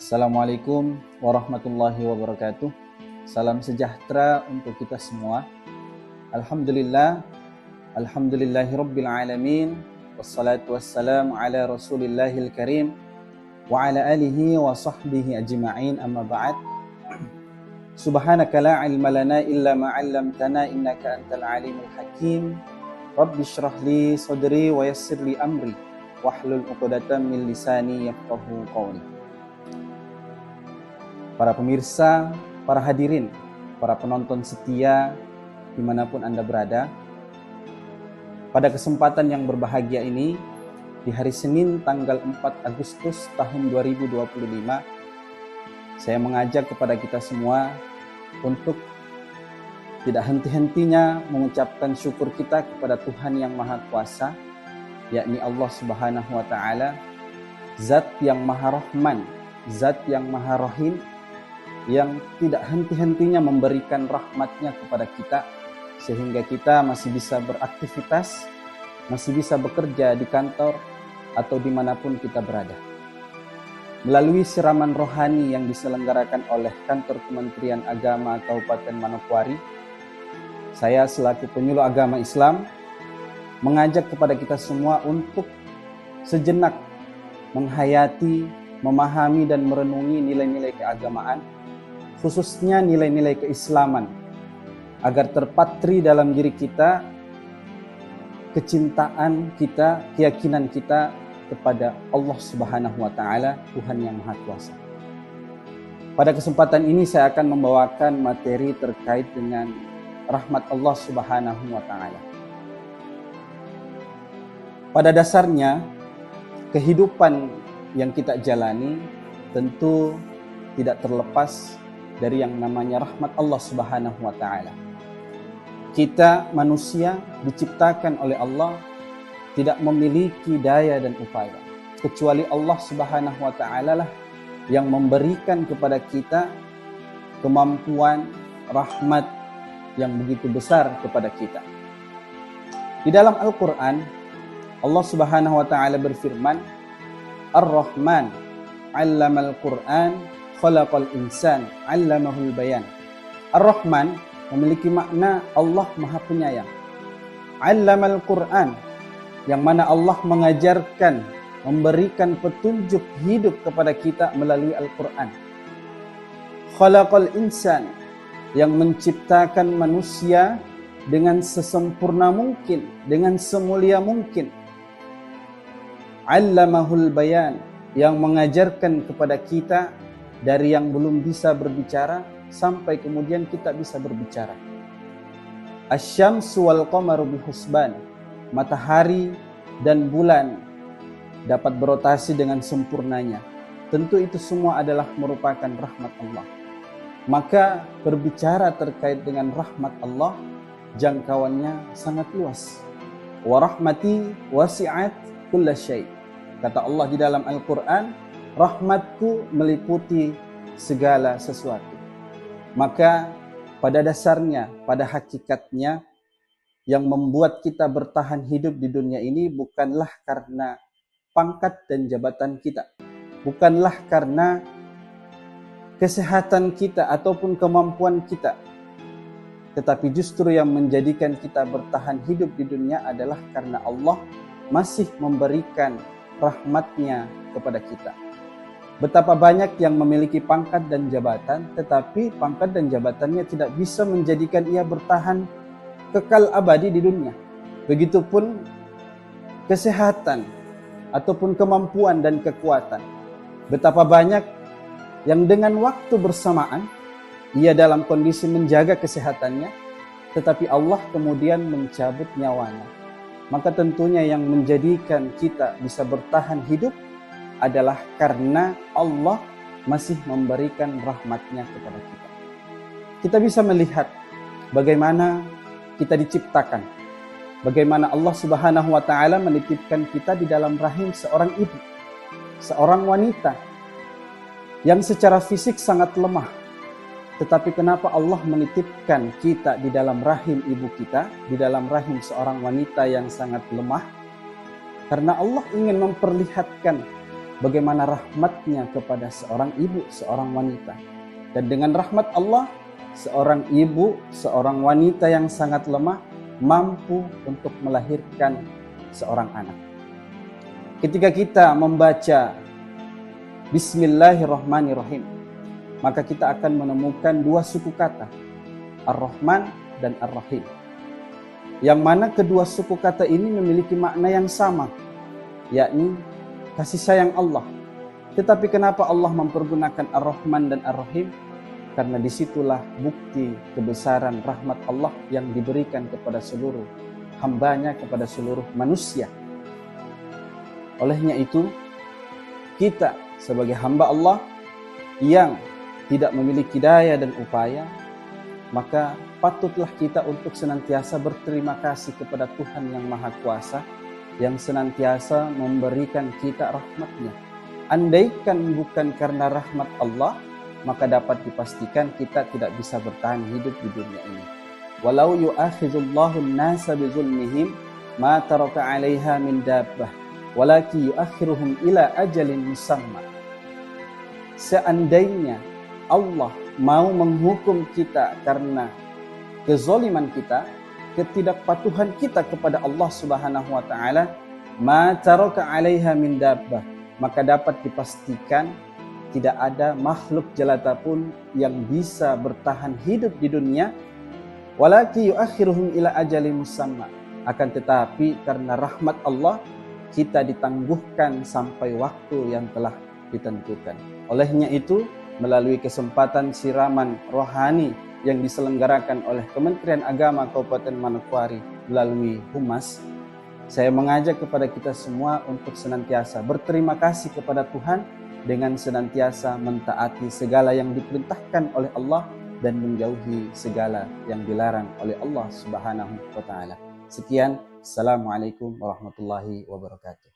Assalamualaikum warahmatullahi wabarakatuh. Salam sejahtera untuk kita semua. Alhamdulillah, alhamdulillahirabbil alamin. Wassalatu wassalamu ala Rasulillahil karim wa ala alihi wa sahbihi ajma'in, amma ba'd. Subhanaka la ilma lana illa ma 'allamtana innaka antal alimul hakim. Rabbi shrah li sadri wa yassir li amri wahlul 'uqdatam min lisani yafqahu qawli. Para pemirsa, para hadirin, para penonton setia dimanapun Anda berada, pada kesempatan yang berbahagia ini, di hari Senin tanggal 4 Agustus tahun 2025, saya mengajak kepada kita semua untuk tidak henti-hentinya mengucapkan syukur kita kepada Tuhan yang Maha Kuasa, yakni Allah Subhanahu wa Ta'ala, Zat yang Maha Rahman, Zat yang Maha Rahim, yang tidak henti-hentinya memberikan rahmatnya kepada kita, sehingga kita masih bisa beraktivitas, masih bisa bekerja di kantor atau dimanapun kita berada. Melalui siraman rohani yang diselenggarakan oleh Kantor Kementerian Agama Kabupaten Manokwari, saya selaku penyuluh agama Islam mengajak kepada kita semua untuk sejenak menghayati, memahami dan merenungi nilai-nilai keagamaan, khususnya nilai-nilai keislaman, agar terpatri dalam diri kita kecintaan kita, keyakinan kita kepada Allah Subhanahu wa Ta'ala, Tuhan yang Maha Kuasa. Pada kesempatan ini saya akan membawakan materi terkait dengan rahmat Allah Subhanahu wa Ta'ala. Pada dasarnya, kehidupan yang kita jalani tentu tidak terlepas dari yang namanya rahmat Allah Subhanahu wa Ta'ala. Kita manusia diciptakan oleh Allah tidak memiliki daya dan upaya, kecuali Allah Subhanahu wa Ta'ala lah yang memberikan kepada kita kemampuan, rahmat yang begitu besar kepada kita. Di dalam Al-Quran, Allah Subhanahu wa Ta'ala berfirman, Ar-Rahman 'allamal Qur'an khalaqal insan 'allamahul bayan. Ar-Rahman memiliki makna Allah Maha Penyayang. 'Allamal Qur'an, yang mana Allah mengajarkan, memberikan petunjuk hidup kepada kita melalui Al-Qur'an. Khalaqal insan, yang menciptakan manusia dengan sesempurna mungkin, dengan semulia mungkin. 'Allamahul bayan, yang mengajarkan kepada kita dari yang belum bisa berbicara sampai kemudian kita bisa berbicara. Asy-syamsu wal qamaru bihusban, matahari dan bulan dapat berotasi dengan sempurnanya. Tentu itu semua adalah merupakan rahmat Allah. Maka berbicara terkait dengan rahmat Allah, jangkauannya sangat luas. Wa rahmati wasi'at kulla syai'. Kata Allah di dalam Al-Quran, rahmatku meliputi segala sesuatu. Maka pada dasarnya, pada hakikatnya, yang membuat kita bertahan hidup di dunia ini bukanlah karena pangkat dan jabatan kita, bukanlah karena kesehatan kita ataupun kemampuan kita, tetapi justru yang menjadikan kita bertahan hidup di dunia adalah karena Allah masih memberikan rahmatnya kepada kita. Betapa banyak yang memiliki pangkat dan jabatan, tetapi pangkat dan jabatannya tidak bisa menjadikan ia bertahan kekal abadi di dunia. Begitupun kesehatan ataupun kemampuan dan kekuatan. Betapa banyak yang dengan waktu bersamaan ia dalam kondisi menjaga kesehatannya, tetapi Allah kemudian mencabut nyawanya. Maka tentunya yang menjadikan kita bisa bertahan hidup adalah karena Allah masih memberikan rahmatnya kepada kita. Kita bisa melihat bagaimana kita diciptakan, bagaimana Allah Subhanahu wa Ta'ala menitipkan kita di dalam rahim seorang ibu, seorang wanita yang secara fisik sangat lemah. Tetapi kenapa Allah menitipkan kita di dalam rahim ibu kita, di dalam rahim seorang wanita yang sangat lemah? Karena Allah ingin memperlihatkan bagaimana rahmatnya kepada seorang ibu, seorang wanita. Dan dengan rahmat Allah, seorang ibu, seorang wanita yang sangat lemah mampu untuk melahirkan seorang anak. Ketika kita membaca Bismillahirrahmanirrahim, maka kita akan menemukan dua suku kata, Ar-Rahman dan Ar-Rahim. Yang mana kedua suku kata ini memiliki makna yang sama, yakni kasih sayang Allah. Tetapi kenapa Allah mempergunakan Ar-Rahman dan Ar-Rahim? Karena disitulah bukti kebesaran rahmat Allah yang diberikan kepada seluruh hambanya, kepada seluruh manusia. Olehnya itu, kita sebagai hamba Allah yang tidak memiliki daya dan upaya, maka patutlah kita untuk senantiasa berterima kasih kepada Tuhan yang Maha Kuasa, yang senantiasa memberikan kita rahmatnya. Andaikan bukan karena rahmat Allah, maka dapat dipastikan kita tidak bisa bertahan hidup di dunia ini. Walau yu'akhidullahu an-nasa bizulmihim ma taraka 'alaiha min dabbah walakin yu'akhiruhum ila ajalin musamma. Seandainya Allah mau menghukum kita karena kezaliman kita, ketidakpatuhan kita kepada Allah Subhanahu wa taala, ma taraka 'alaiha min dabbah, maka dapat dipastikan tidak ada makhluk jelata pun yang bisa bertahan hidup di dunia. Walaki yuakhiruhum ila ajalin musamma, akan tetapi karena rahmat Allah kita ditangguhkan sampai waktu yang telah ditentukan. Olehnya itu, melalui kesempatan siraman rohani yang diselenggarakan oleh Kementerian Agama Kabupaten Manokwari melalui Humas, saya mengajak kepada kita semua untuk senantiasa berterima kasih kepada Tuhan dengan senantiasa mentaati segala yang diperintahkan oleh Allah dan menjauhi segala yang dilarang oleh Allah Subhanahu wa taala. Sekian, Assalamualaikum warahmatullahi wabarakatuh.